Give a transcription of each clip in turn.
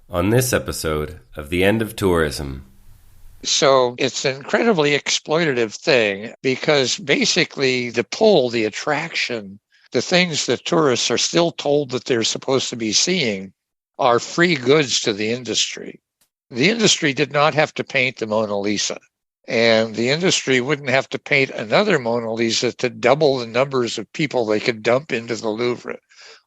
On this episode of The End of Tourism. So it's an incredibly exploitative thing because basically the pull, the attraction, the things that tourists are still told that they're supposed to be seeing are free goods to the industry. The industry did not have to paint the Mona Lisa, and the industry wouldn't have to paint another Mona Lisa to double the numbers of people they could dump into the Louvre.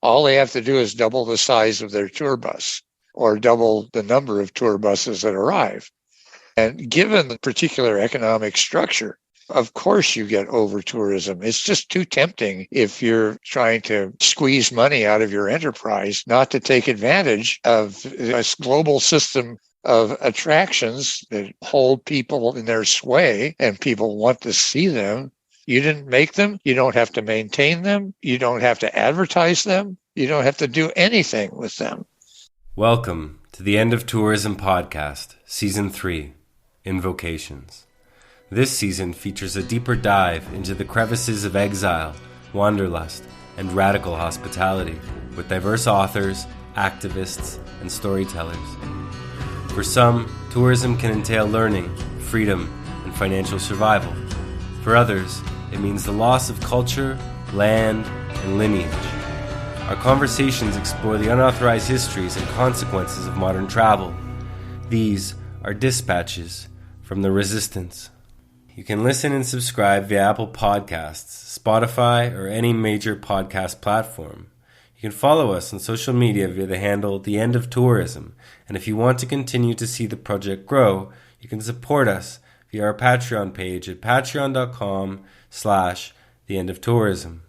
All they have to do is double the size of their tour bus or double the number of tour buses that arrive. And given the particular economic structure, of course you get over tourism. It's just too tempting if you're trying to squeeze money out of your enterprise not to take advantage of this global system of attractions that hold people in their sway and people want to see them. You didn't make them. You don't have to maintain them. You don't have to advertise them. You don't have to do anything with them. Welcome to the End of Tourism podcast, Season 3, Invocations. This season features a deeper dive into the crevices of exile, wanderlust, and radical hospitality with diverse authors, activists, and storytellers. For some, tourism can entail learning, freedom, and financial survival. For others, it means the loss of culture, land, and lineage. Our conversations explore the unauthorized histories and consequences of modern travel. These are dispatches from the resistance. You can listen and subscribe via Apple Podcasts, Spotify, or any major podcast platform. You can follow us on social media via the handle The End of Tourism. And if you want to continue to see the project grow, you can support us via our Patreon page at patreon.com/The End of Tourism.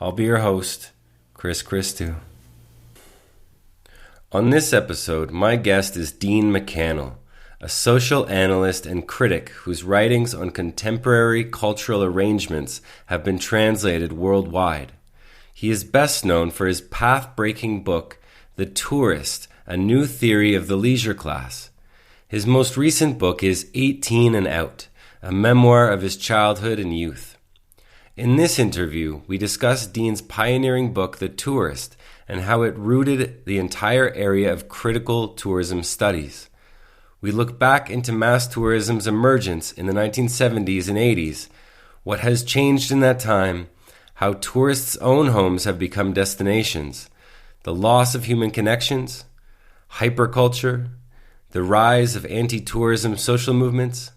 I'll be your host, Chris Christou. On this episode, my guest is Dean MacCannell, a social analyst and critic whose writings on contemporary cultural arrangements have been translated worldwide. He is best known for his path-breaking book, The Tourist, A New Theory of the Leisure Class. His most recent book is 18 and Out, a memoir of his childhood and youth. In this interview, we discuss Dean's pioneering book, The Tourist, and how it rooted the entire area of critical tourism studies. We look back into mass tourism's emergence in the 1970s and 80s, what has changed in that time, how tourists' own homes have become destinations, the loss of human connections, hyperculture, the rise of anti-tourism social movements,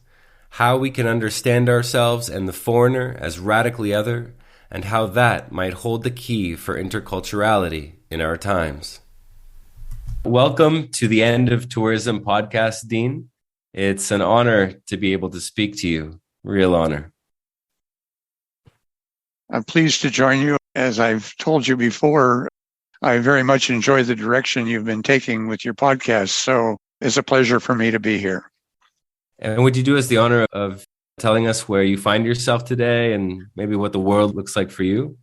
how we can understand ourselves and the foreigner as radically other, and how that might hold the key for interculturality in our times. Welcome to the End of Tourism podcast, Dean. It's an honor to be able to speak to you. Real honor. I'm pleased to join you. As I've told you before, I very much enjoy the direction you've been taking with your podcast, so it's a pleasure for me to be here. And would you do us the honor of telling us where you find yourself today and maybe what the world looks like for you?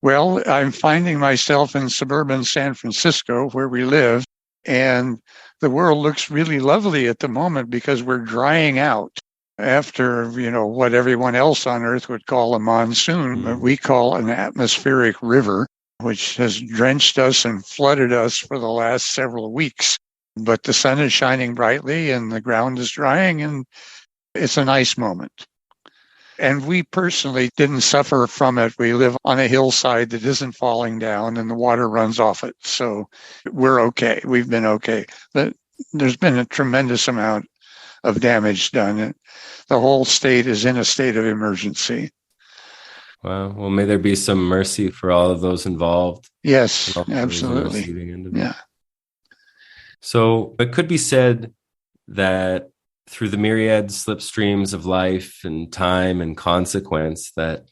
Well, I'm finding myself in suburban San Francisco, where we live, and the world looks really lovely at the moment because we're drying out. After, what everyone else on Earth would call a monsoon, but we call an atmospheric river, which has drenched us and flooded us for the last several weeks. But the sun is shining brightly and the ground is drying, and it's a nice moment. And we personally didn't suffer from it. We live on a hillside that isn't falling down and the water runs off it. So we're okay. We've been okay. But there's been a tremendous amount of damage done. The whole state is in a state of emergency. Wow. Well, may there be some mercy for all of those involved. Yes, absolutely. Yeah. So it could be said that through the myriad slipstreams of life and time and consequence, that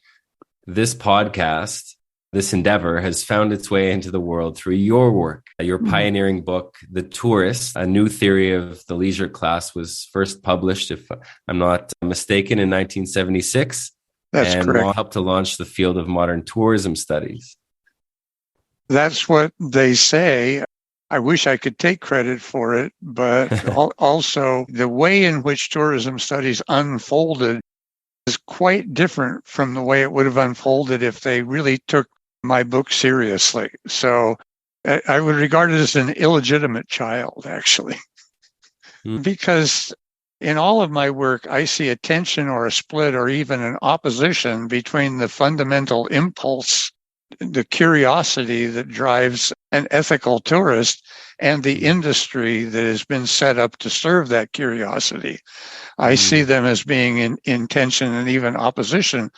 this podcast, this endeavor, has found its way into the world through your work. Your pioneering book, The Tourist, A New Theory of the Leisure Class, was first published, if I'm not mistaken, in 1976. That's correct. And helped to launch the field of modern tourism studies. That's what they say. I wish I could take credit for it, but also the way in which tourism studies unfolded is quite different from the way it would have unfolded if they really took my book seriously. So I would regard it as an illegitimate child, actually, because in all of my work, I see a tension or a split or even an opposition between the fundamental impulse, the curiosity that drives an ethical tourist, and the industry that has been set up to serve that curiosity. I see them as being in tension and even opposition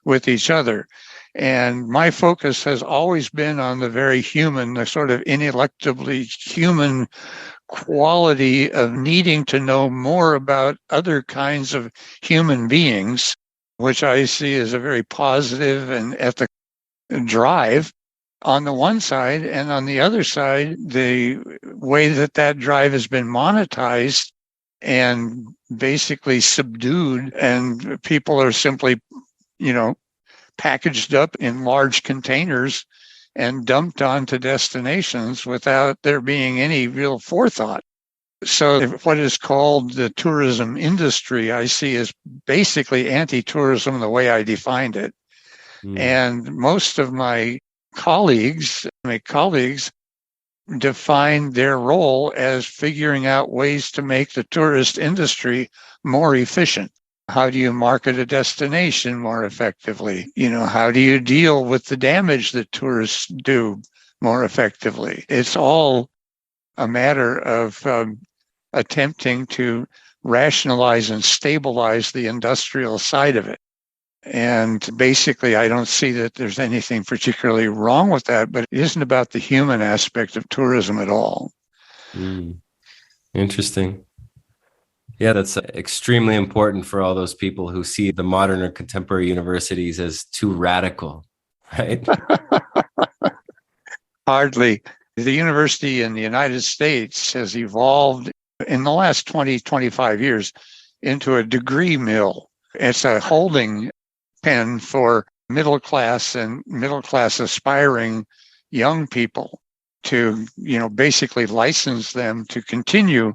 with each other. And my focus has always been on the very human, the sort of ineluctably human quality of needing to know more about other kinds of human beings, which I see as a very positive and ethical drive on the one side. And on the other side, the way that that drive has been monetized and basically subdued, and people are simply, packaged up in large containers and dumped onto destinations without there being any real forethought. So what is called the tourism industry, I see as basically anti-tourism the way I defined it. And most of my colleagues define their role as figuring out ways to make the tourist industry more efficient. How do you market a destination more effectively? How do you deal with the damage that tourists do more effectively? It's all a matter of attempting to rationalize and stabilize the industrial side of it. And basically, I don't see that there's anything particularly wrong with that, but it isn't about the human aspect of tourism at all. Interesting. Yeah, that's extremely important for all those people who see the modern or contemporary universities as too radical, right? Hardly. The university in the United States has evolved in the last 20, 25 years into a degree mill. It's a holding pen for middle class and middle class aspiring young people to, basically license them to continue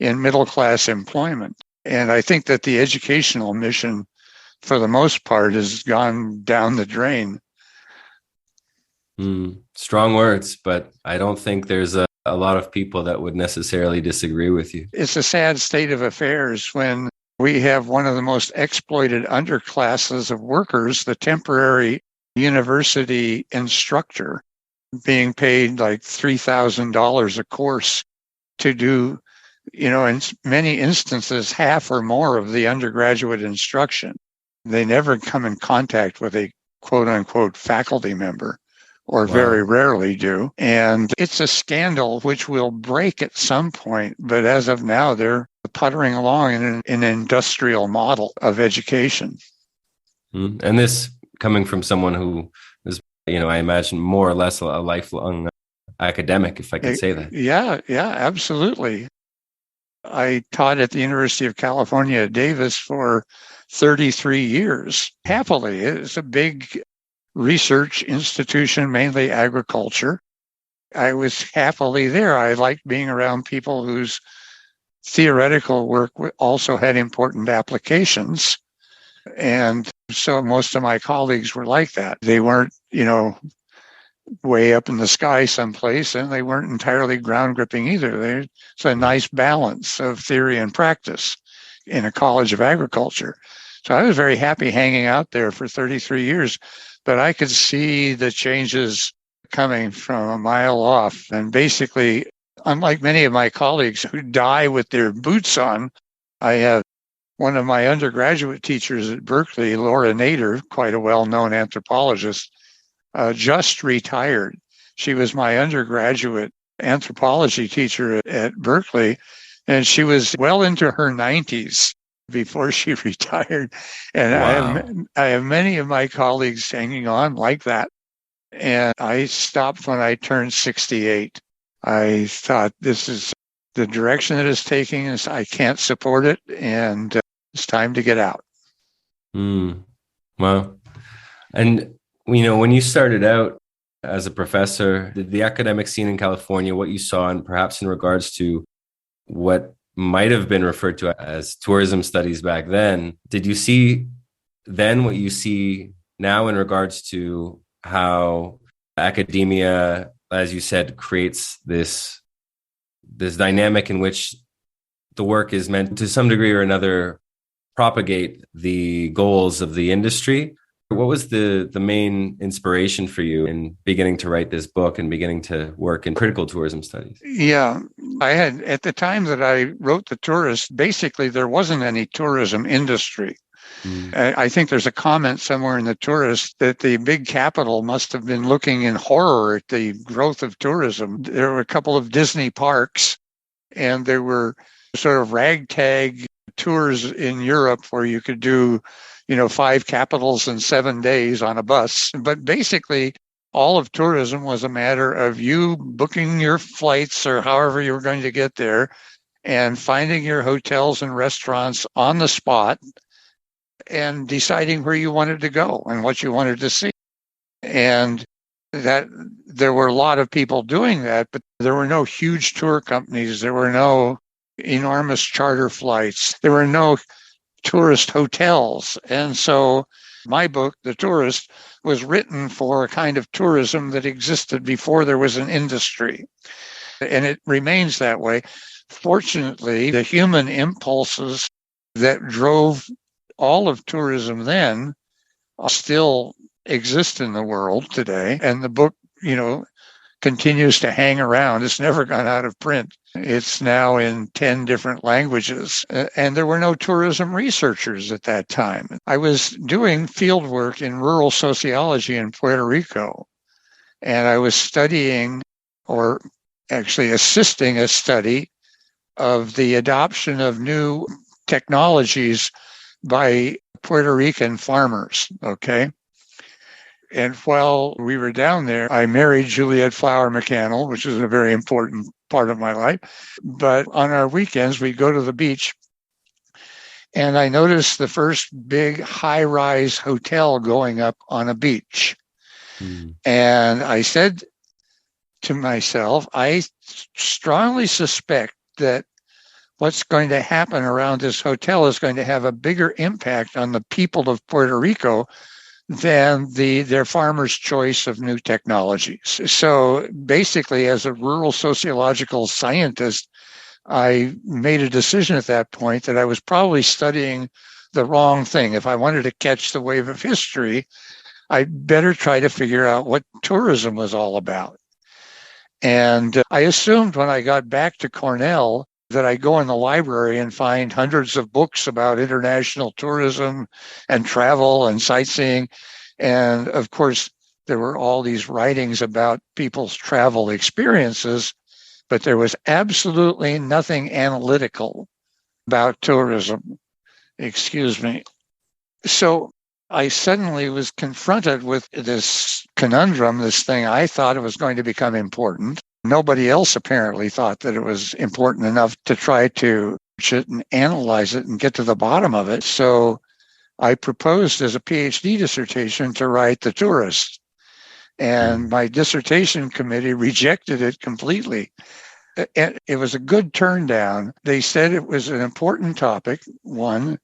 in middle class employment. And I think that the educational mission, for the most part, has gone down the drain. Strong words, but I don't think there's a lot of people that would necessarily disagree with you. It's a sad state of affairs when we have one of the most exploited underclasses of workers, the temporary university instructor, being paid like $3,000 a course to do, in many instances, half or more of the undergraduate instruction. They never come in contact with a quote unquote faculty member, or very rarely do. And it's a scandal which will break at some point. But as of now, they're puttering along in an industrial model of education. And this coming from someone who is, I imagine more or less a lifelong academic, if I could say that. Yeah, absolutely. I taught at the University of California at Davis for 33 years, happily. It's a big research institution, mainly agriculture. I was happily there. I liked being around people whose theoretical work also had important applications. And so most of my colleagues were like that. They weren't, way up in the sky someplace, and they weren't entirely ground gripping either. It's a nice balance of theory and practice in a college of agriculture. So I was very happy hanging out there for 33 years, but I could see the changes coming from a mile off. And basically, unlike many of my colleagues who die with their boots on, I have one of my undergraduate teachers at Berkeley, Laura Nader, quite a well-known anthropologist, just retired. She was my undergraduate anthropology teacher at Berkeley, and she was well into her 90s before she retired. And Wow. I have many of my colleagues hanging on like that. And I stopped when I turned 68. I thought, this is the direction that it's taking. I can't support it, and it's time to get out. Wow. And, when you started out as a professor, the academic scene in California, what you saw, and perhaps in regards to what might have been referred to as tourism studies back then, did you see then what you see now in regards to how academia as you said, creates this dynamic in which the work is meant to some degree or another propagate the goals of the industry. What was the main inspiration for you in beginning to write this book and beginning to work in critical tourism studies? Yeah, I had, at the time that I wrote The Tourist, basically there wasn't any tourism industry. I think there's a comment somewhere in The Tourist that the big capital must have been looking in horror at the growth of tourism. There were a couple of Disney parks, and there were sort of ragtag tours in Europe where you could do, 5 capitals in 7 days on a bus. But basically, all of tourism was a matter of you booking your flights or however you were going to get there and finding your hotels and restaurants on the spot and deciding where you wanted to go and what you wanted to see. And that there were a lot of people doing that, but there were no huge tour companies. There were no enormous charter flights. There were no tourist hotels. And so my book, The Tourist, was written for a kind of tourism that existed before there was an industry. And it remains that way. Fortunately, the human impulses that drove all of tourism then still exist in the world today. And the book, continues to hang around. It's never gone out of print. It's now in 10 different languages. And there were no tourism researchers at that time. I was doing field work in rural sociology in Puerto Rico. And I was studying, or actually assisting a study of the adoption of new technologies by Puerto Rican farmers, okay? And while we were down there, I married Juliet Flower MacCannell, which is a very important part of my life. But on our weekends, we'd go to the beach, and I noticed the first big high-rise hotel going up on a beach. And I said to myself, I strongly suspect that what's going to happen around this hotel is going to have a bigger impact on the people of Puerto Rico than their farmers' choice of new technologies. So basically, as a rural sociological scientist, I made a decision at that point that I was probably studying the wrong thing. If I wanted to catch the wave of history, I'd better try to figure out what tourism was all about. And I assumed when I got back to Cornell that I go in the library and find hundreds of books about international tourism and travel and sightseeing. And of course, there were all these writings about people's travel experiences, but there was absolutely nothing analytical about tourism. Excuse me. So I suddenly was confronted with this conundrum, this thing I thought it was going to become important. Nobody else apparently thought that it was important enough to try to analyze it and get to the bottom of it. So I proposed as a PhD dissertation to write The Tourist. And my dissertation committee rejected it completely. It was a good turn down. They said it was an important topic, one.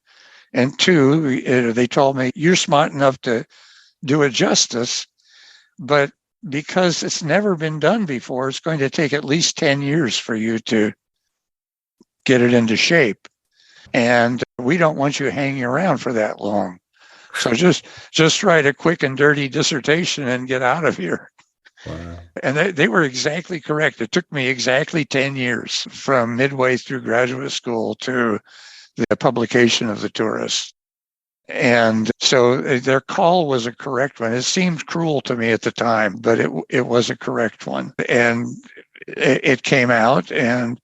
And two, they told me, you're smart enough to do it justice, but because it's never been done before, it's going to take at least 10 years for you to get it into shape. And we don't want you hanging around for that long. So just write a quick and dirty dissertation and get out of here. Wow. And they were exactly correct. It took me exactly 10 years from midway through graduate school to the publication of The Tourist. And so their call was a correct one. It seemed cruel to me at the time, but it was a correct one. And it came out and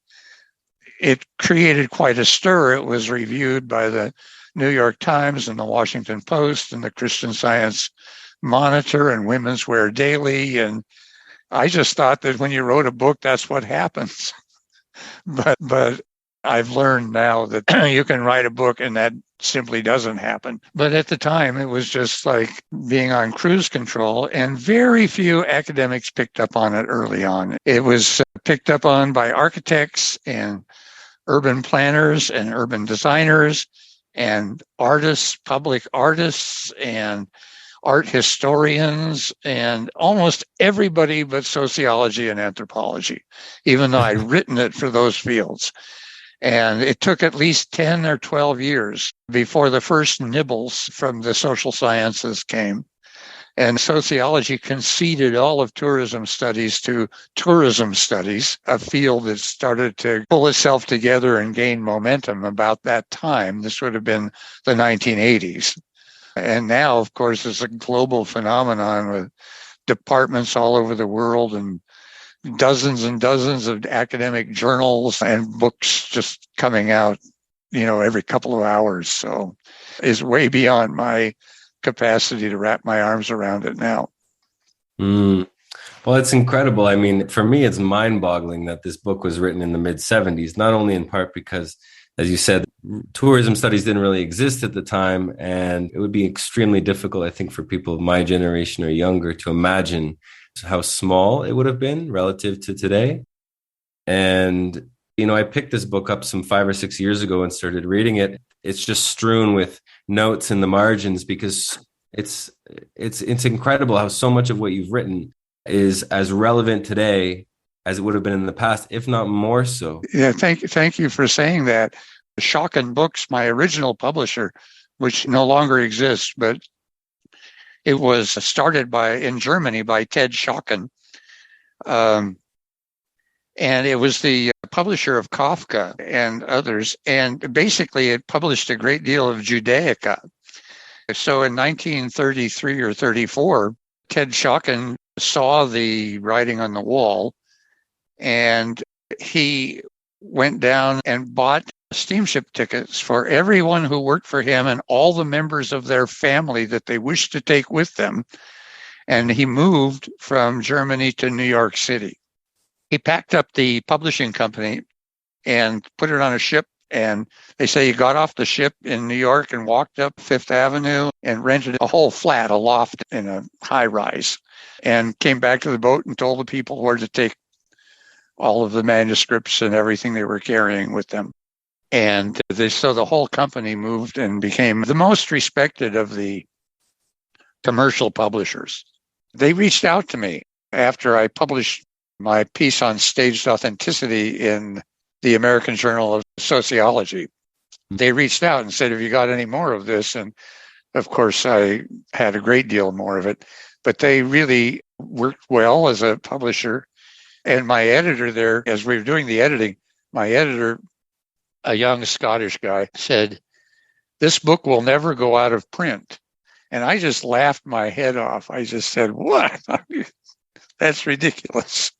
it created quite a stir. It was reviewed by the New York Times and the Washington Post and the Christian Science Monitor and Women's Wear Daily. And I just thought that when you wrote a book, that's what happens. But I've learned now that you can write a book and that simply doesn't happen. But at the time, it was just like being on cruise control, and very few academics picked up on it early on. It was picked up on by architects and urban planners and urban designers and artists, public artists, and art historians, and almost everybody but sociology and anthropology, even though I'd written it for those fields. And it took at least 10 or 12 years before the first nibbles from the social sciences came. And sociology conceded all of tourism studies to tourism studies, a field that started to pull itself together and gain momentum about that time. This would have been the 1980s. And now, of course, it's a global phenomenon with departments all over the world and dozens of academic journals and books just coming out, every couple of hours. So it's way beyond my capacity to wrap my arms around it now. Well, it's incredible. I mean, for me, it's mind-boggling that this book was written in the mid-'70s, not only in part because, as you said, tourism studies didn't really exist at the time, and it would be extremely difficult, I think, for people of my generation or younger to imagine how small it would have been relative to today. And, I picked this book up some 5 or 6 years ago and started reading it. It's just strewn with notes in the margins because it's incredible how so much of what you've written is as relevant today as it would have been in the past, if not more so. Yeah, thank you for saying that. Schocken Books, my original publisher, which no longer exists, but it was started in Germany by Ted Schocken. And it was the publisher of Kafka and others. And basically, it published a great deal of Judaica. So in 1933 or 34, Ted Schocken saw the writing on the wall, and he went down and bought steamship tickets for everyone who worked for him and all the members of their family that they wished to take with them. And he moved from Germany to New York City. He packed up the publishing company and put it on a ship. And they say he got off the ship in New York and walked up Fifth Avenue and rented a whole flat, a loft in a high rise, and came back to the boat and told the people where to take all of the manuscripts and everything they were carrying with them. And so the whole company moved and became the most respected of the commercial publishers. They reached out to me after I published my piece on staged authenticity in the American Journal of Sociology. They reached out and said, have you got any more of this? And of course, I had a great deal more of it, but they really worked well as a publisher. And my editor there, as we were doing the editing, my editor, a young Scottish guy, said, this book will never go out of print. And I just laughed my head off. I just said, what? That's ridiculous.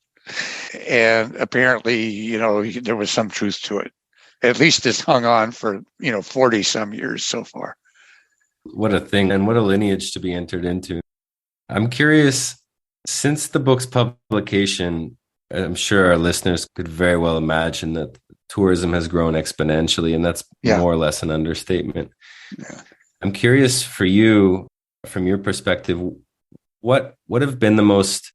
And apparently, there was some truth to it. At least it's hung on for, 40 some years so far. What a thing, and what a lineage to be entered into. I'm curious, since the book's publication, I'm sure our listeners could very well imagine that tourism has grown exponentially, and that's more or less an understatement. Yeah. I'm curious for you, from your perspective, what have been the most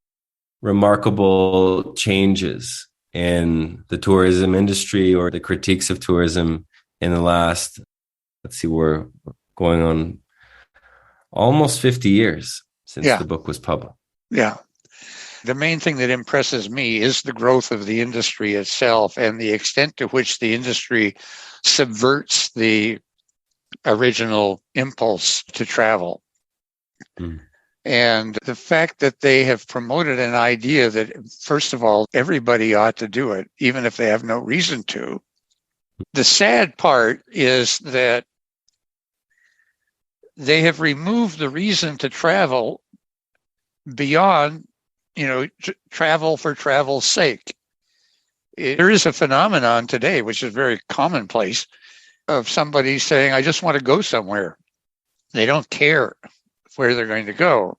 remarkable changes in the tourism industry or the critiques of tourism in the last, we're going on almost 50 years since the book was published. Yeah. The main thing that impresses me is the growth of the industry itself and the extent to which the industry subverts the original impulse to travel. Mm. And the fact that they have promoted an idea that, first of all, everybody ought to do it, even if they have no reason to. The sad part is that they have removed the reason to travel beyond, travel for travel's sake. There is a phenomenon today, which is very commonplace, of somebody saying, I just want to go somewhere. They don't care where they're going to go.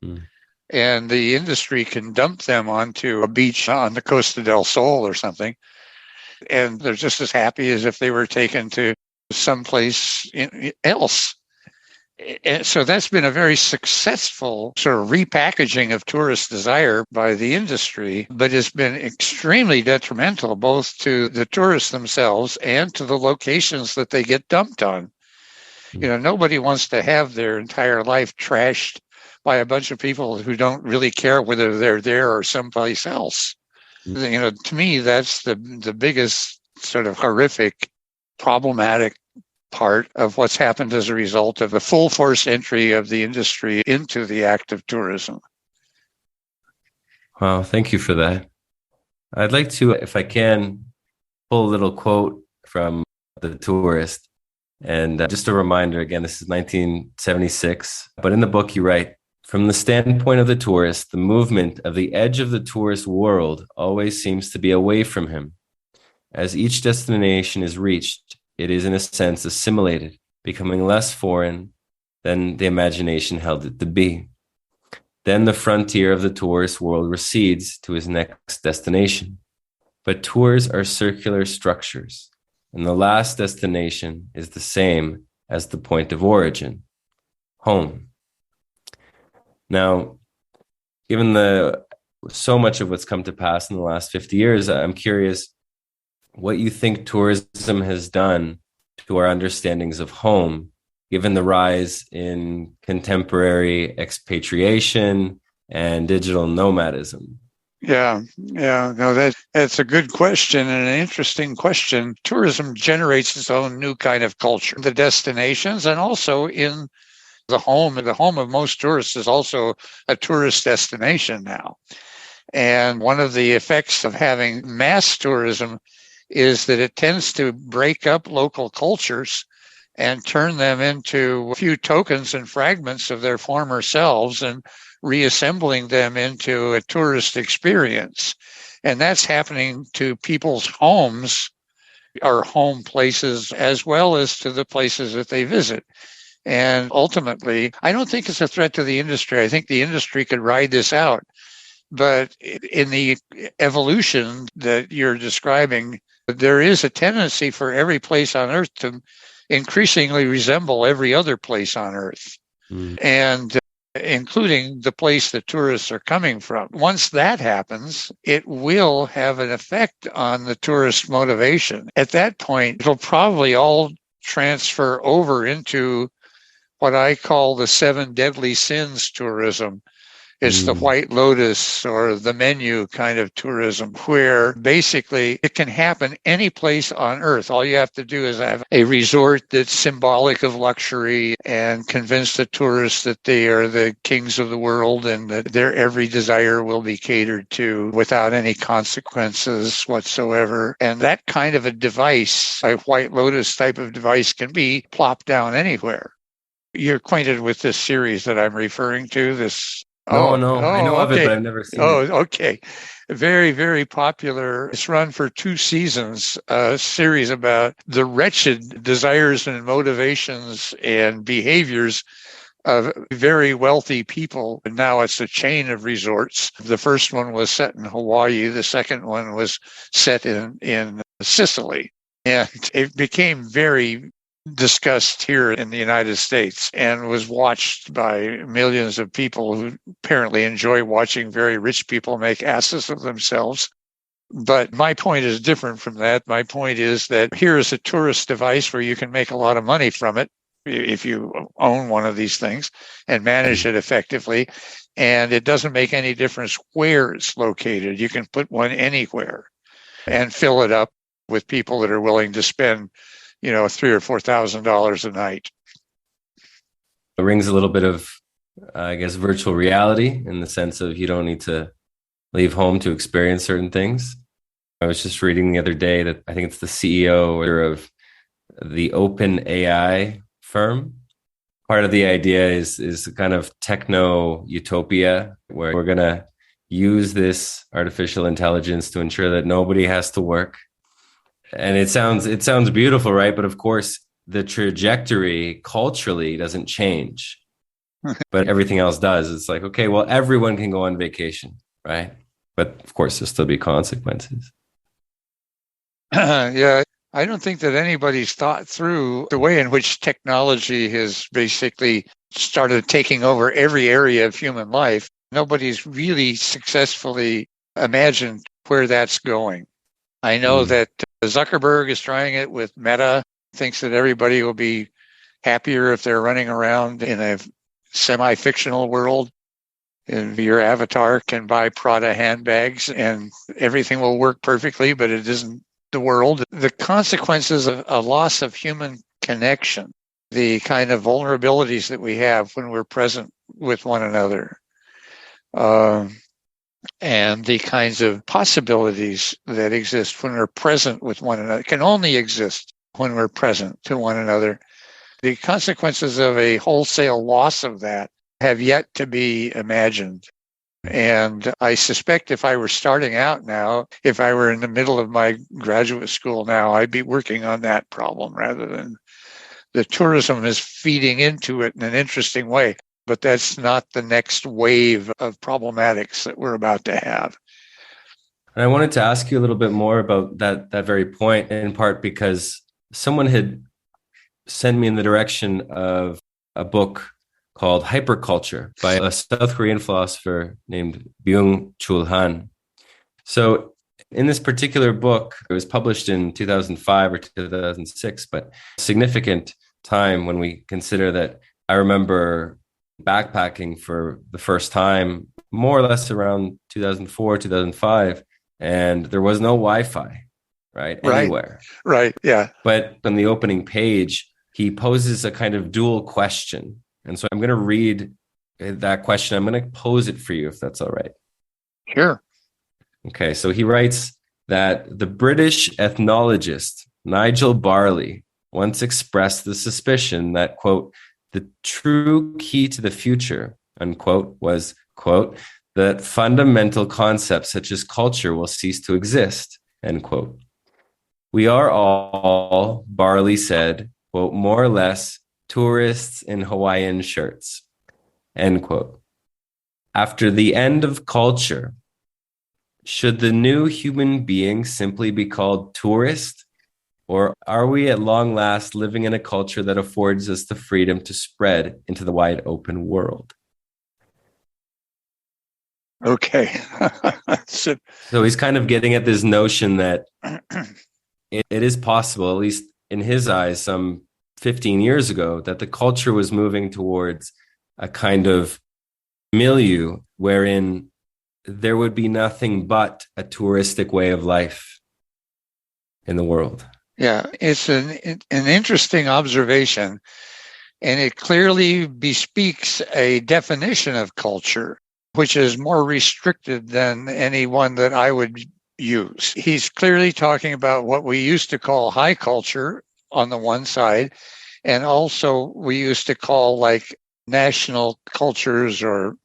Mm. And the industry can dump them onto a beach on the Costa del Sol or something, and they're just as happy as if they were taken to someplace else. And so that's been a very successful sort of repackaging of tourist desire by the industry, but it's been extremely detrimental both to the tourists themselves and to the locations that they get dumped on. Nobody wants to have their entire life trashed by a bunch of people who don't really care whether they're there or someplace else. To me, that's the biggest sort of horrific, problematic part of what's happened as a result of the full force entry of the industry into the act of tourism. Wow, thank you for that. I'd like to, if I can, pull a little quote from The Tourist. And just a reminder, again, this is 1976. But in the book, you write, from the standpoint of the tourist, the movement of the edge of the tourist world always seems to be away from him. As each destination is reached, it is in a sense assimilated, becoming less foreign than the imagination held it to be. Then the frontier of the tourist world recedes to his next destination. But tours are circular structures, and the last destination is the same as the point of origin, home. Now, given so much of what's come to pass in the last 50 years, I'm curious what you think tourism has done to our understandings of home, given the rise in contemporary expatriation and digital nomadism. Yeah, no, that's a good question and an interesting question. Tourism generates its own new kind of culture, the destinations, and also in the home. The home of most tourists is also a tourist destination now. And one of the effects of having mass tourism is that it tends to break up local cultures and turn them into a few tokens and fragments of their former selves and reassembling them into a tourist experience. And that's happening to people's homes or home places as well as to the places that they visit. And ultimately, I don't think it's a threat to the industry. I think the industry could ride this out. But in the evolution that you're describing, there is a tendency for every place on Earth to increasingly resemble every other place on Earth, and including the place that tourists are coming from. Once that happens, it will have an effect on the tourist motivation. At that point, it'll probably all transfer over into what I call the 7 deadly sins tourism. It's the White Lotus or the menu kind of tourism, where basically it can happen any place on Earth. All you have to do is have a resort that's symbolic of luxury and convince the tourists that they are the kings of the world and that their every desire will be catered to without any consequences whatsoever. And that kind of a device, a White Lotus type of device, can be plopped down anywhere. You're acquainted with this series that I'm referring to, this No, I know of it, but I've never seen it. Okay. Very, very popular. It's run for 2 seasons, a series about the wretched desires and motivations and behaviors of very wealthy people. And now it's a chain of resorts. The first one was set in Hawaii. The second one was set in Sicily. And it became very discussed here in the United States and was watched by millions of people who apparently enjoy watching very rich people make asses of themselves. But my point is different from that. My point is that here is a tourist device where you can make a lot of money from it if you own one of these things and manage it effectively. And it doesn't make any difference where it's located. You can put one anywhere and fill it up with people that are willing to spend $3,000 or $4,000 a night. It rings a little bit of, I guess, virtual reality in the sense of you don't need to leave home to experience certain things. I was just reading the other day that I think it's the CEO of the Open AI firm. Part of the idea is kind of techno utopia where we're going to use this artificial intelligence to ensure that nobody has to work. And it sounds beautiful, right? But of course, the trajectory culturally doesn't change, but everything else does. It's like, okay, well, everyone can go on vacation, right? But of course, there'll still be consequences. Yeah, I don't think that anybody's thought through the way in which technology has basically started taking over every area of human life. Nobody's really successfully imagined where that's going. I know that Zuckerberg is trying it with Meta, thinks that everybody will be happier if they're running around in a semi-fictional world. And your avatar can buy Prada handbags and everything will work perfectly, but it isn't the world. The consequences of a loss of human connection, the kind of vulnerabilities that we have when we're present with one another, and the kinds of possibilities that exist when we're present with one another, can only exist when we're present to one another. The consequences of a wholesale loss of that have yet to be imagined. And I suspect if I were starting out now, if I were in the middle of my graduate school now, I'd be working on that problem rather than the tourism is feeding into it in an interesting way. But that's not the next wave of problematics that we're about to have. And I wanted to ask you a little bit more about that very point, in part because someone had sent me in the direction of a book called Hyperculture by a South Korean philosopher named Byung-Chul Han. So in this particular book, it was published in 2005 or 2006, but significant time when we consider that I remember backpacking for the first time more or less around 2004, 2005, and there was no Wi-Fi, right? Anywhere. Right, yeah. But on the opening page, he poses a kind of dual question. And so I'm going to read that question. I'm going to pose it for you, if that's all right. Sure. Okay, so he writes that the British ethnologist Nigel Barley once expressed the suspicion that, quote, the true key to the future, unquote, was, quote, that fundamental concepts such as culture will cease to exist, end quote. We are all, Barley said, quote, more or less tourists in Hawaiian shirts, end quote. After the end of culture, should the new human being simply be called tourist? Or are we at long last living in a culture that affords us the freedom to spread into the wide open world? Okay. So he's kind of getting at this notion that it is possible, at least in his eyes, some 15 years ago, that the culture was moving towards a kind of milieu wherein there would be nothing but a touristic way of life in the world. Yeah, it's an interesting observation, and it clearly bespeaks a definition of culture, which is more restricted than any one that I would use. He's clearly talking about what we used to call high culture on the one side, and also we used to call like national cultures or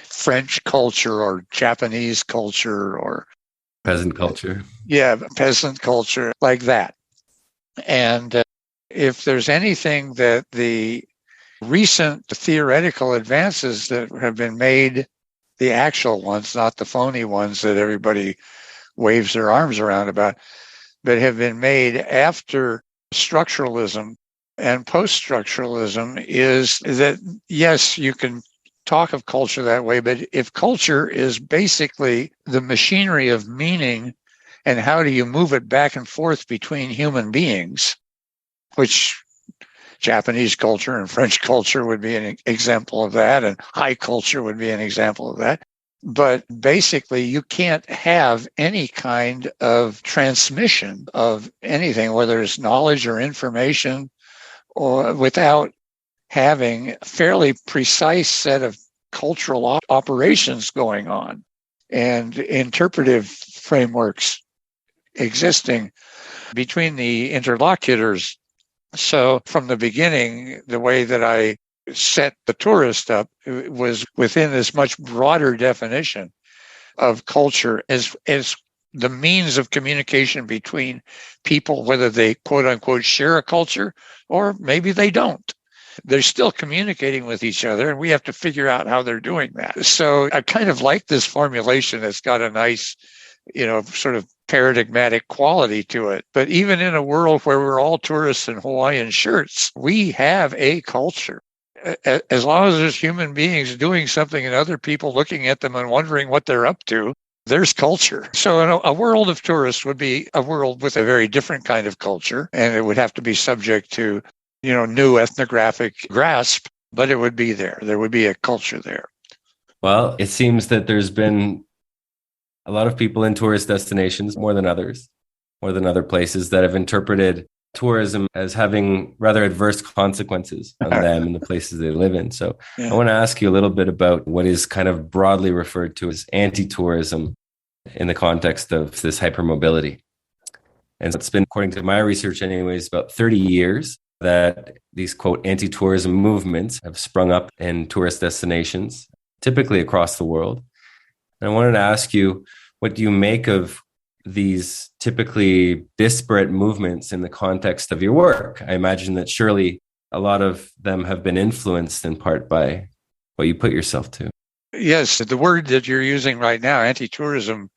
French culture or Japanese culture or peasant culture. Yeah, peasant culture, like that. And if there's anything that the recent theoretical advances that have been made, the actual ones, not the phony ones that everybody waves their arms around about, but have been made after structuralism and post-structuralism, is that, yes, you can talk of culture that way, but if culture is basically the machinery of meaning and how do you move it back and forth between human beings, which Japanese culture and French culture would be an example of that, and high culture would be an example of that. But basically, you can't have any kind of transmission of anything, whether it's knowledge or information, or without having a fairly precise set of cultural operations going on and interpretive frameworks existing between the interlocutors. So from the beginning, the way that I set the tourist up was within this much broader definition of culture as the means of communication between people, whether they quote unquote share a culture or maybe they don't. They're still communicating with each other, and we have to figure out how they're doing that. So I kind of like this formulation that's got a nice, sort of paradigmatic quality to it. But even in a world where we're all tourists in Hawaiian shirts, we have a culture. As long as there's human beings doing something and other people looking at them and wondering what they're up to, there's culture. So a world of tourists would be a world with a very different kind of culture, and it would have to be subject to new ethnographic grasp, but it would be there. There would be a culture there. Well, it seems that there's been a lot of people in tourist destinations, more than others, more than other places, that have interpreted tourism as having rather adverse consequences on them and the places they live in. So I want to ask you a little bit about what is kind of broadly referred to as anti-tourism in the context of this hypermobility. And it's been, according to my research anyways, about 30 years that these, quote, anti-tourism movements have sprung up in tourist destinations, typically across the world. And I wanted to ask you, what do you make of these typically disparate movements in the context of your work? I imagine that surely a lot of them have been influenced in part by what you put yourself to. Yes, the word that you're using right now, anti-tourism,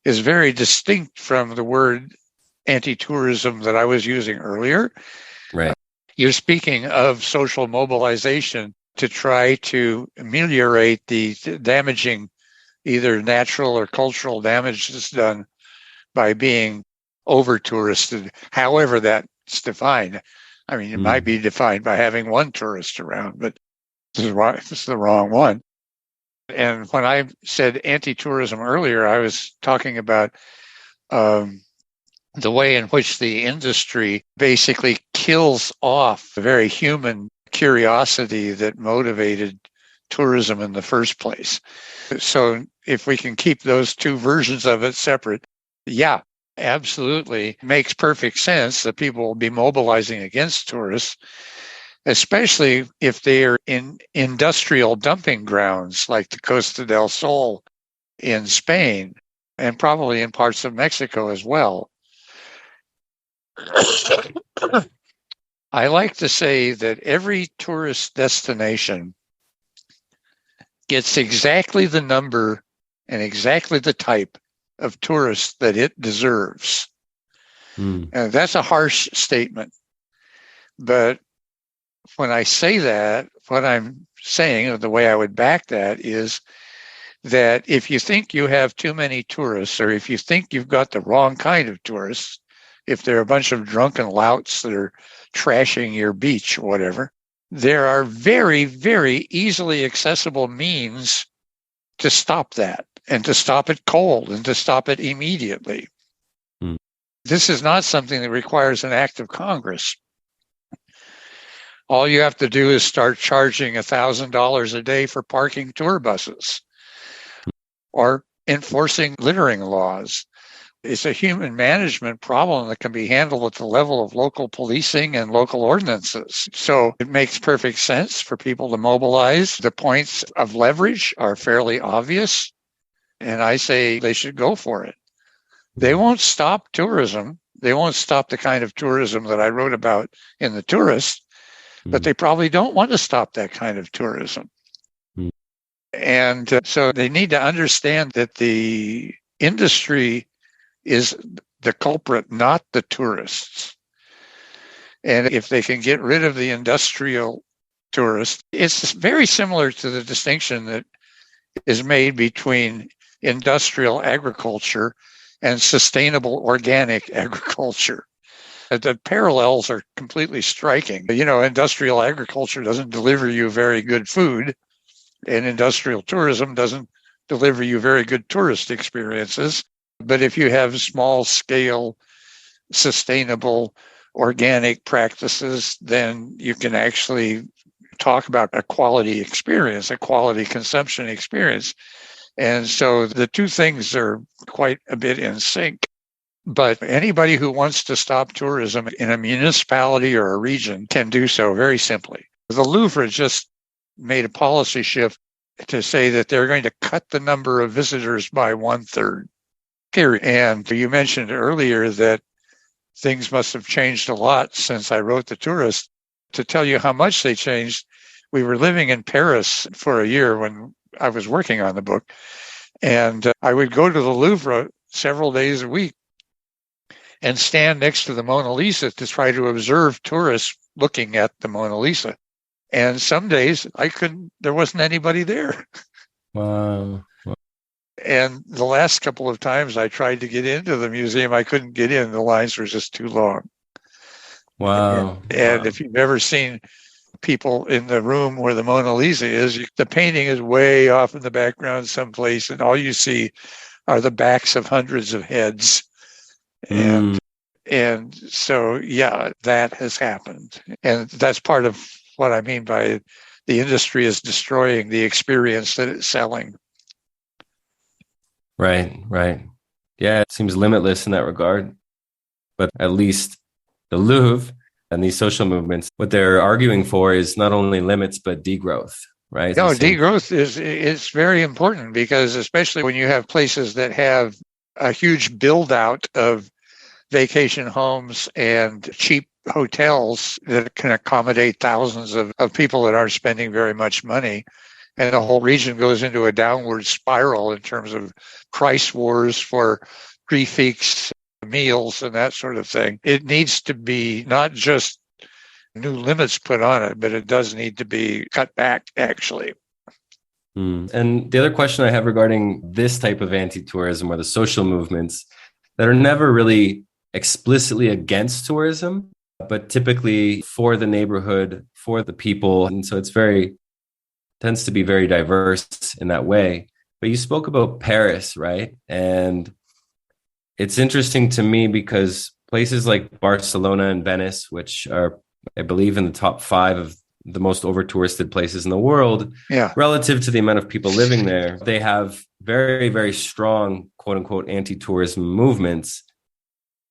is very distinct from the word anti-tourism that I was using earlier. Right. You're speaking of social mobilization to try to ameliorate the damaging, either natural or cultural damage that's done by being over-touristed, however that's defined. I mean, it might be defined by having one tourist around, but this is the wrong one. And when I said anti-tourism earlier, I was talking about the way in which the industry basically kills off the very human curiosity that motivated tourism in the first place. So if we can keep those two versions of it separate, yeah, absolutely makes perfect sense that people will be mobilizing against tourists, especially if they are in industrial dumping grounds like the Costa del Sol in Spain and probably in parts of Mexico as well. I like to say that every tourist destination gets exactly the number and exactly the type of tourists that it deserves. And that's a harsh statement. But when I say that, what I'm saying, or the way I would back that, is that if you think you have too many tourists, or if you think you've got the wrong kind of tourists, if they're a bunch of drunken louts that are trashing your beach or whatever, there are very, very easily accessible means to stop that, and to stop it cold, and to stop it immediately. This is not something that requires an act of Congress. All you have to do is start charging $1,000 a day for parking tour buses, or enforcing littering laws. It's a human management problem that can be handled at the level of local policing and local ordinances. So it makes perfect sense for people to mobilize. The points of leverage are fairly obvious, and I say they should go for it. They won't stop tourism. They won't stop the kind of tourism that I wrote about in The Tourist, but they probably don't want to stop that kind of tourism. And so they need to understand that the industry is the culprit, not the tourists. And if they can get rid of the industrial tourist, it's very similar to the distinction that is made between industrial agriculture and sustainable organic agriculture. The parallels are completely striking. Industrial agriculture doesn't deliver you very good food, and industrial tourism doesn't deliver you very good tourist experiences. But if you have small scale, sustainable, organic practices, then you can actually talk about a quality experience, a quality consumption experience. And so the two things are quite a bit in sync. But anybody who wants to stop tourism in a municipality or a region can do so very simply. The Louvre just made a policy shift to say that they're going to cut the number of visitors by 1/3. And you mentioned earlier that things must have changed a lot since I wrote The Tourist. To tell you how much they changed, we were living in Paris for a year when I was working on the book. And I would go to the Louvre several days a week and stand next to the Mona Lisa to try to observe tourists looking at the Mona Lisa. And some days there wasn't anybody there. Wow. And the last couple of times I tried to get into the museum, I couldn't get in. The lines were just too long. Wow. And if you've ever seen people in the room where the Mona Lisa is, the painting is way off in the background someplace, and all you see are the backs of hundreds of heads. Mm. And so, yeah, that has happened. And that's part of what I mean by the industry is destroying the experience that it's selling. Right, right. Yeah, it seems limitless in that regard. But at least the Louvre and these social movements, what they're arguing for is not only limits, but degrowth, right? No, degrowth is very important because especially when you have places that have a huge build out of vacation homes and cheap hotels that can accommodate thousands of people that aren't spending very much money. And the whole region goes into a downward spiral in terms of price wars for prefix meals and that sort of thing. It needs to be not just new limits put on it, but it does need to be cut back, actually. And the other question I have regarding this type of anti-tourism or the social movements that are never really explicitly against tourism, but typically for the neighborhood, for the people. And so tends to be very diverse in that way. But you spoke about Paris, right? And it's interesting to me because places like Barcelona and Venice, which are, I believe, in the top 5 of the most over-touristed places in the world, relative to the amount of people living there, they have very, very strong, quote unquote, anti-tourism movements.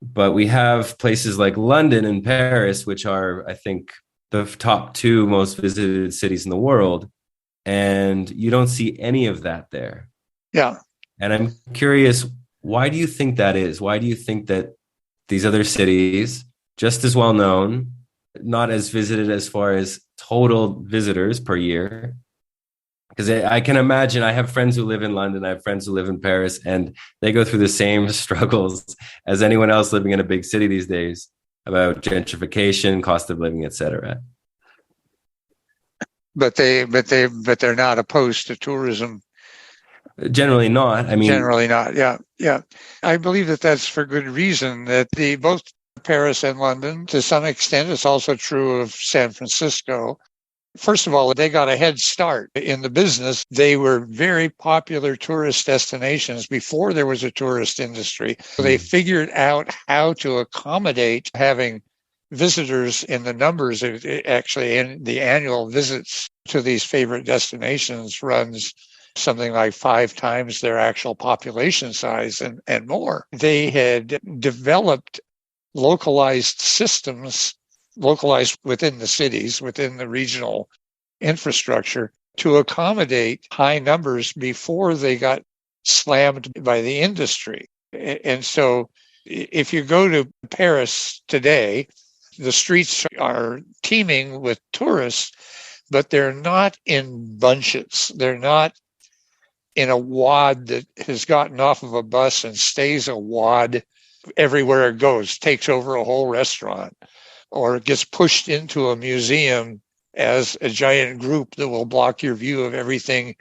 But we have places like London and Paris, which are, I think, the top 2 most visited cities in the world. And you don't see any of that there. Yeah. And I'm curious, why do you think that is? Why do you think that these other cities, just as well known, not as visited as far as total visitors per year? Because I can imagine, I have friends who live in London, I have friends who live in Paris, and they go through the same struggles as anyone else living in a big city these days about gentrification, cost of living, etc. But they're not opposed to tourism. Generally not. Generally not. Yeah. I believe that that's for good reason. That both Paris and London, to some extent, it's also true of San Francisco. First of all, they got a head start in the business. They were very popular tourist destinations before there was a tourist industry. So they figured out how to accommodate having visitors in the numbers. Actually, in the annual visits to these favorite destinations runs something like 5 times their actual population size and more. They had developed localized systems, localized within the cities, within the regional infrastructure to accommodate high numbers before they got slammed by the industry. And so if you go to Paris today, the streets are teeming with tourists, but they're not in bunches. They're not in a wad that has gotten off of a bus and stays a wad everywhere it goes, takes over a whole restaurant, or gets pushed into a museum as a giant group that will block your view of everything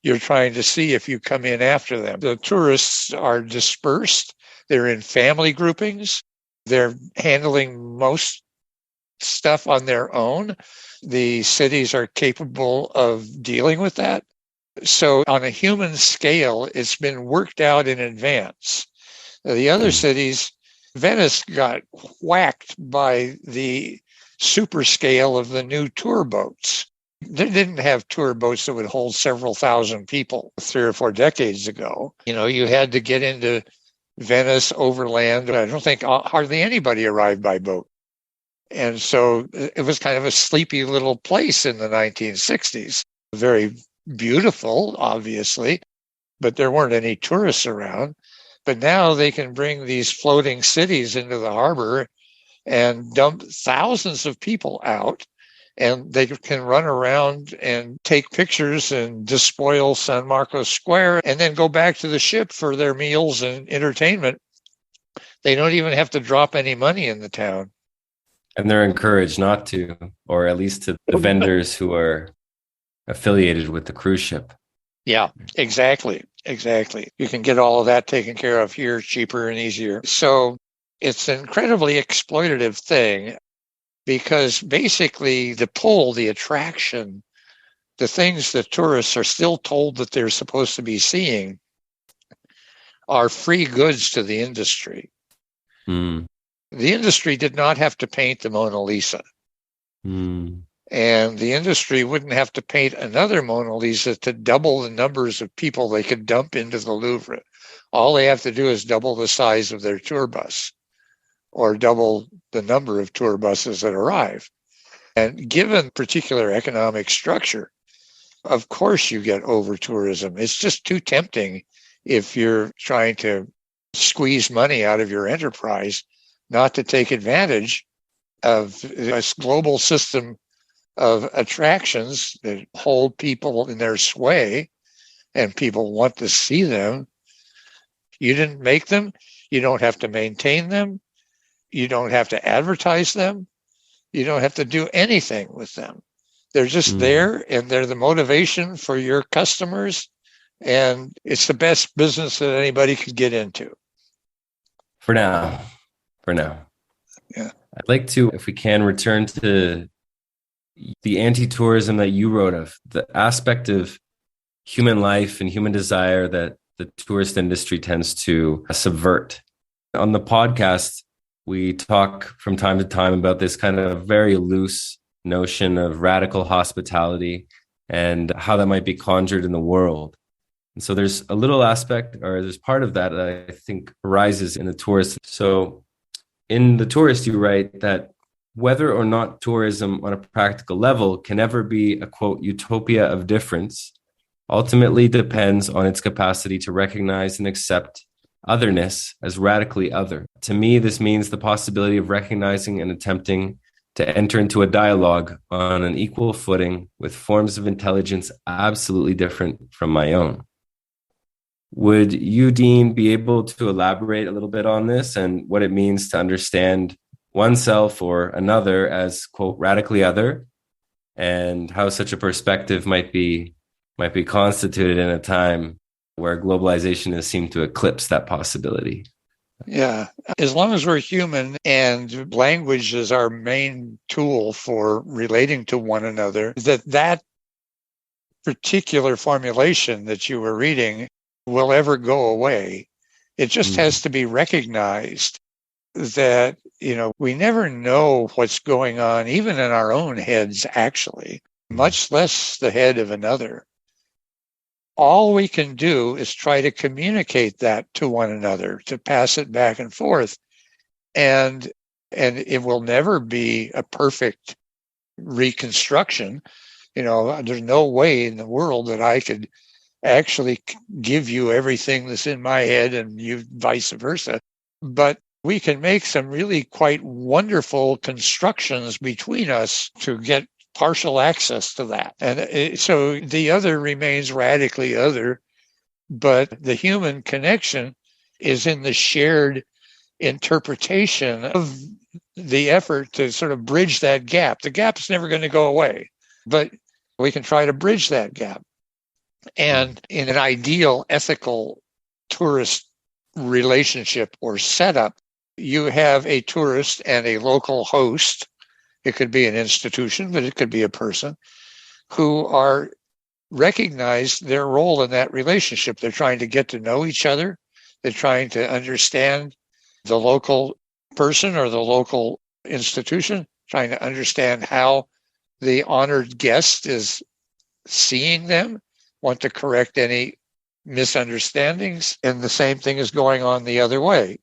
you're trying to see if you come in after them. The tourists are dispersed. They're in family groupings. They're handling most stuff on their own. The cities are capable of dealing with that. So on a human scale, it's been worked out in advance. The other cities, Venice got whacked by the super scale of the new tour boats. They didn't have tour boats that would hold several thousand people 3 or 4 decades ago. You had to get into Venice overland. I don't think hardly anybody arrived by boat. And so it was kind of a sleepy little place in the 1960s. Very beautiful, obviously, but there weren't any tourists around. But now they can bring these floating cities into the harbor and dump thousands of people out, and they can run around and take pictures and despoil San Marcos Square and then go back to the ship for their meals and entertainment. They don't even have to drop any money in the town. And they're encouraged not to, or at least to the vendors who are affiliated with the cruise ship. Yeah, exactly. You can get all of that taken care of here cheaper and easier. So it's an incredibly exploitative thing. because basically the pull, the attraction, the things that tourists are still told that they're supposed to be seeing are free goods to the industry. Mm. The industry did not have to paint the Mona Lisa. Mm. And the industry wouldn't have to paint another Mona Lisa to double the numbers of people they could dump into the Louvre. All they have to do is double the size of their tour bus or double the number of tour buses that arrive. And given particular economic structure, of course you get over tourism. It's just too tempting if you're trying to squeeze money out of your enterprise not to take advantage of this global system of attractions that hold people in their sway and people want to see them. You didn't make them. You don't have to maintain them. You don't have to advertise them. You don't have to do anything with them. They're just there, and they're the motivation for your customers, and it's the best business that anybody could get into. For now. Yeah. I'd like to, if we can, return to the anti-tourism that you wrote of, the aspect of human life and human desire that the tourist industry tends to subvert. On the podcast, we talk from time to time about this kind of very loose notion of radical hospitality and how that might be conjured in the world. And so there's a little aspect, or there's part of that I think arises in the tourist. So in The Tourist, you write that whether or not tourism on a practical level can ever be a, quote, utopia of difference, ultimately depends on its capacity to recognize and accept otherness as radically other. To me, this means the possibility of recognizing and attempting to enter into a dialogue on an equal footing with forms of intelligence absolutely different from my own. Would you, Dean, be able to elaborate a little bit on this and what it means to understand oneself or another as, quote, radically other, and how such a perspective might be constituted in a time where globalization has seemed to eclipse that possibility? Yeah. As long as we're human and language is our main tool for relating to one another, that particular formulation that you were reading will ever go away. It just has to be recognized that, we never know what's going on, even in our own heads, actually, much less the head of another. All we can do is try to communicate that to one another, to pass it back and forth. And it will never be a perfect reconstruction. There's no way in the world that I could actually give you everything that's in my head and you vice versa. But we can make some really quite wonderful constructions between us to get partial access to that. And so the other remains radically other, but the human connection is in the shared interpretation of the effort to sort of bridge that gap. The gap's never going to go away, but we can try to bridge that gap. And in an ideal ethical tourist relationship or setup, you have a tourist and a local host. It could be an institution, but it could be a person who are recognize their role in that relationship. They're trying to get to know each other. They're trying to understand the local person or the local institution, trying to understand how the honored guest is seeing them, want to correct any misunderstandings, and the same thing is going on the other way.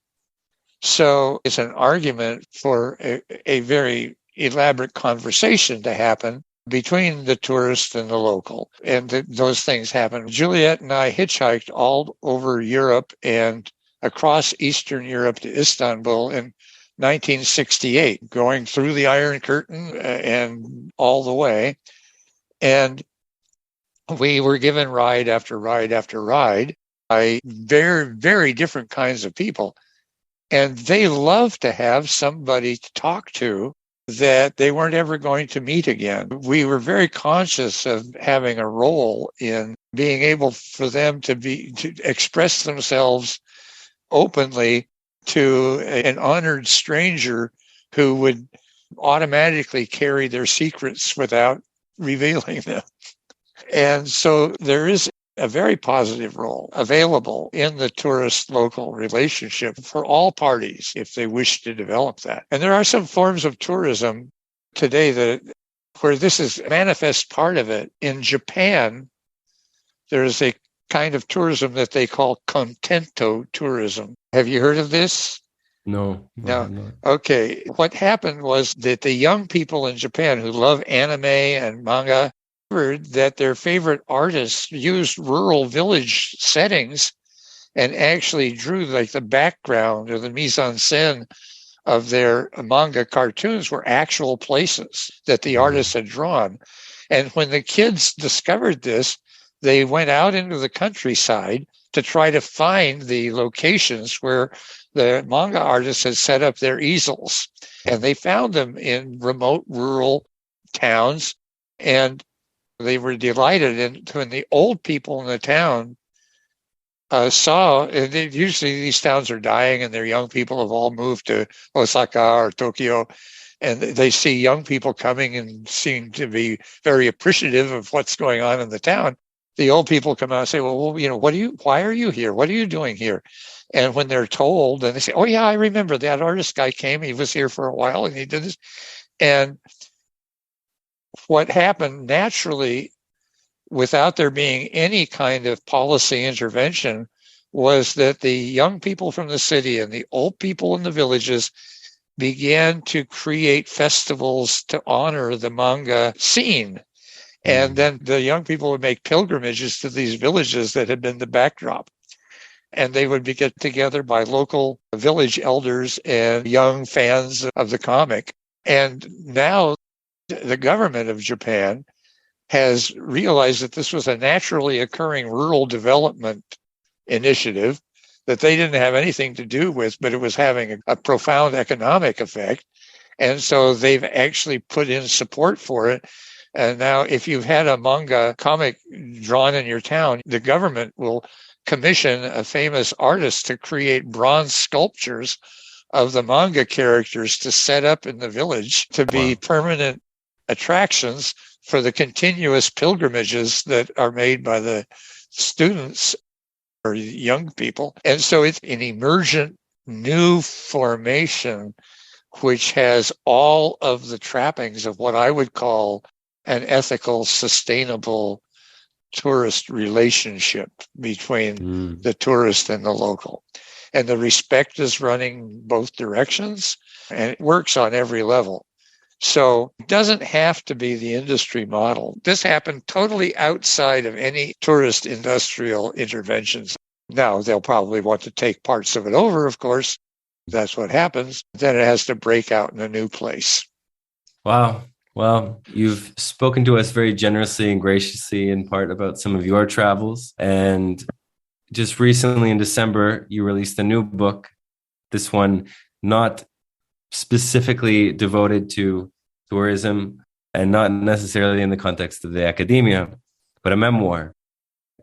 So it's an argument for a very elaborate conversation to happen between the tourist and the local. And those things happen. Juliet and I hitchhiked all over Europe and across Eastern Europe to Istanbul in 1968, going through the Iron Curtain and all the way. And we were given ride after ride after ride by very, very different kinds of people. And they love to have somebody to talk to that they weren't ever going to meet again. We were very conscious of having a role in being able for them to express themselves openly to an honored stranger who would automatically carry their secrets without revealing them. And so there is a very positive role available in the tourist-local relationship for all parties if they wish to develop that. And there are some forms of tourism today where this is a manifest part of it. In Japan, there is a kind of tourism that they call contento tourism. Have you heard of this? No. No. Okay. What happened was that the young people in Japan who love anime and manga discovered that their favorite artists used rural village settings and actually drew like the background or the mise-en-scène of their manga cartoons were actual places that the artists had drawn. And when the kids discovered this, they went out into the countryside to try to find the locations where the manga artists had set up their easels. And they found them in remote rural towns. And they were delighted. And when the old people in the town saw, and usually these towns are dying and their young people have all moved to Osaka or Tokyo, and they see young people coming and seem to be very appreciative of what's going on in the town. The old people come out and say, well, why are you here? What are you doing here? And when they're told, and they say, oh yeah, I remember that artist guy came, he was here for a while and he did this. And what happened naturally, without there being any kind of policy intervention, was that the young people from the city and the old people in the villages began to create festivals to honor the manga scene. And then the young people would make pilgrimages to these villages that had been the backdrop. And they would be get together by local village elders and young fans of the comic. And now the government of Japan has realized that this was a naturally occurring rural development initiative that they didn't have anything to do with, but it was having a profound economic effect. And so they've actually put in support for it. And now if you've had a manga comic drawn in your town, the government will commission a famous artist to create bronze sculptures of the manga characters to set up in the village to be permanent attractions for the continuous pilgrimages that are made by the students or young people. And so it's an emergent new formation which has all of the trappings of what I would call an ethical, sustainable tourist relationship between the tourist and the local. And the respect is running both directions, and it works on every level. So it doesn't have to be the industry model. This happened totally outside of any tourist industrial interventions. Now, they'll probably want to take parts of it over, of course. That's what happens. Then it has to break out in a new place. Wow. Well, you've spoken to us very generously and graciously in part about some of your travels. And just recently in December, you released a new book, this one not specifically devoted to tourism and not necessarily in the context of the academia, but a memoir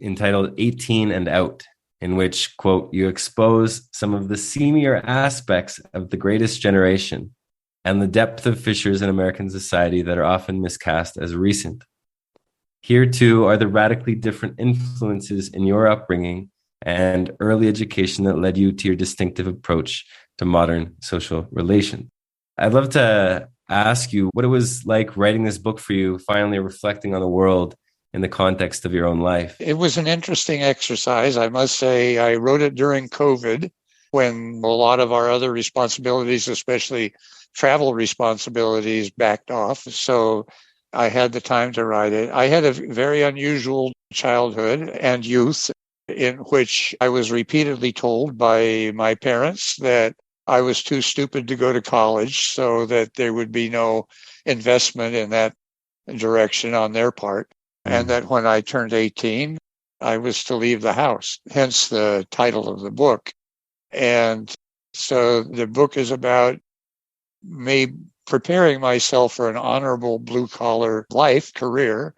entitled 18 and Out, in which, quote, you expose some of the seamier aspects of the greatest generation and the depth of fissures in American society that are often miscast as recent. Here, too, are the radically different influences in your upbringing and early education that led you to your distinctive approach to modern social relations. I'd love to ask you what it was like writing this book for you, finally reflecting on the world in the context of your own life. It was an interesting exercise. I must say, I wrote it during COVID when a lot of our other responsibilities, especially travel responsibilities, backed off. So I had the time to write it. I had a very unusual childhood and youth in which I was repeatedly told by my parents that I was too stupid to go to college, so that there would be no investment in that direction on their part. And that when I turned 18, I was to leave the house, hence the title of the book. And so the book is about me preparing myself for an honorable blue-collar life, career.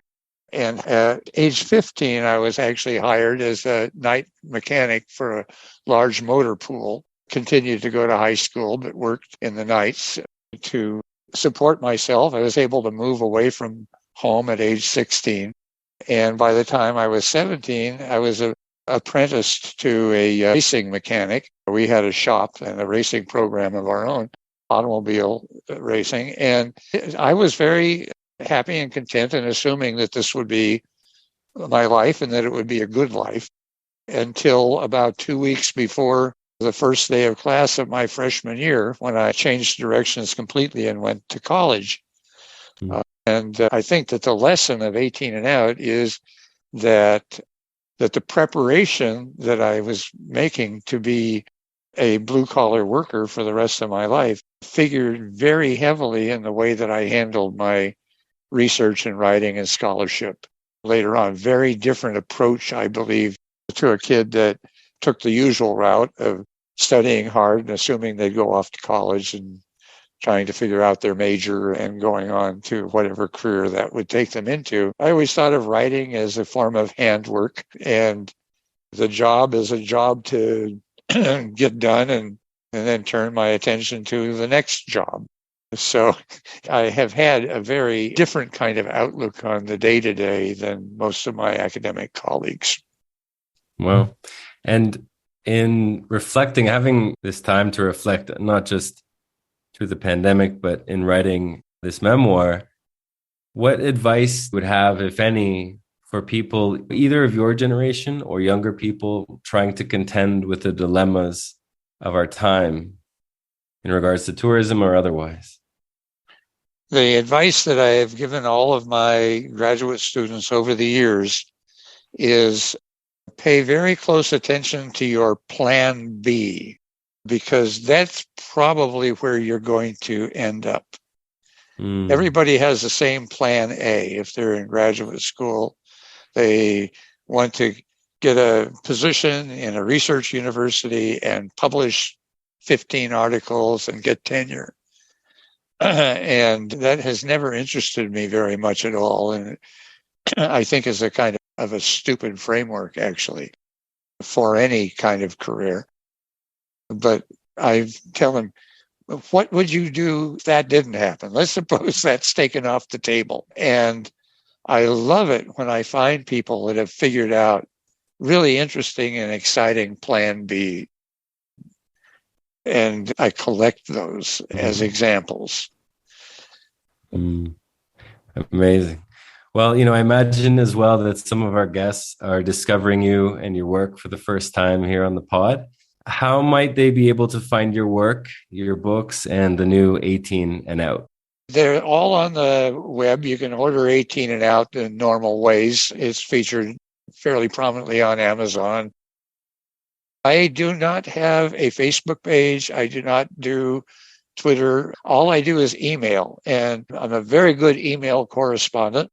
And at age 15, I was actually hired as a night mechanic for a large motor pool. Continued to go to high school, but worked in the nights to support myself. I was able to move away from home at age 16. And by the time I was 17, I was apprenticed to a racing mechanic. We had a shop and a racing program of our own, automobile racing. And I was very happy and content and assuming that this would be my life and that it would be a good life until about 2 weeks before the first day of class of my freshman year, when I changed directions completely and went to college. And I think that the lesson of 18 and Out is that the preparation that I was making to be a blue-collar worker for the rest of my life figured very heavily in the way that I handled my research and writing and scholarship later on. Very different approach, I believe, to a kid that took the usual route of studying hard and assuming they'd go off to college and trying to figure out their major and going on to whatever career that would take them into. I always thought of writing as a form of handwork, and the job is a job to get done and then turn my attention to the next job. So I have had a very different kind of outlook on the day-to-day than most of my academic colleagues. Well, and in reflecting, having this time to reflect, not just through the pandemic, but in writing this memoir, what advice would have, if any, for people either of your generation or younger people trying to contend with the dilemmas of our time in regards to tourism or otherwise? The advice that I have given all of my graduate students over the years is pay very close attention to your plan B, because that's probably where you're going to end up. Everybody has the same plan A. If they're in graduate school, they want to get a position in a research university and publish 15 articles and get tenure. And that has never interested me very much at all. And I think is a kind of a stupid framework, actually, for any kind of career. But I tell them, what would you do if that didn't happen? Let's suppose that's taken off the table. And I love it when I find people that have figured out really interesting and exciting plan B. And I collect those as examples. Amazing. Well, I imagine as well that some of our guests are discovering you and your work for the first time here on the pod. How might they be able to find your work, your books, and the new 18 and Out? They're all on the web. You can order 18 and Out in normal ways. It's featured fairly prominently on Amazon. I do not have a Facebook page. I do not do Twitter. All I do is email, and I'm a very good email correspondent.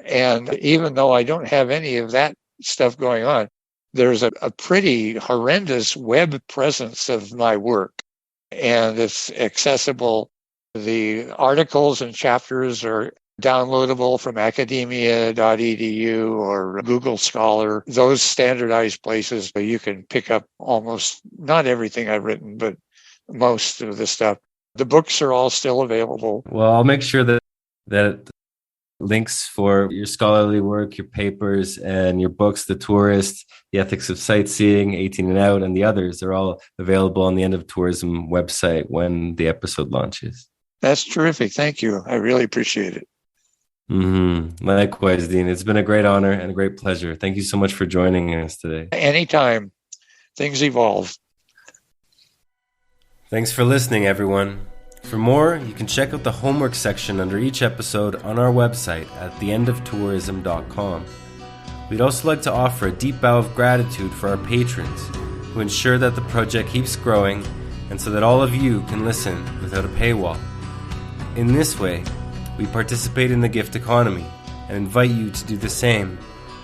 And even though I don't have any of that stuff going on, there's a pretty horrendous web presence of my work, and it's accessible. The articles and chapters are downloadable from academia.edu or Google Scholar, those standardized places where you can pick up almost, not everything I've written, but most of the stuff. The books are all still available. Well, I'll make sure that links for your scholarly work, your papers, and your books, The Tourist, The Ethics of Sightseeing, 18 and Out, and the others are all available on the End of Tourism website when the episode launches. That's terrific. Thank you. I really appreciate it. Likewise, Dean. It's been a great honor and a great pleasure. Thank you so much for joining us today. Anytime. Things evolve. Thanks for listening, everyone. For more, you can check out the homework section under each episode on our website at theendofTourism.com. We'd also like to offer a deep bow of gratitude for our patrons who ensure that the project keeps growing and so that all of you can listen without a paywall. In this way, we participate in the gift economy and invite you to do the same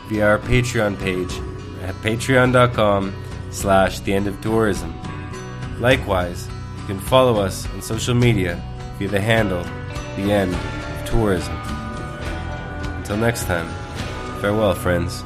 via our Patreon page at patreon.com/theendofTourism. Likewise, you can follow us on social media via the handle The End of Tourism. Until next time, farewell, friends.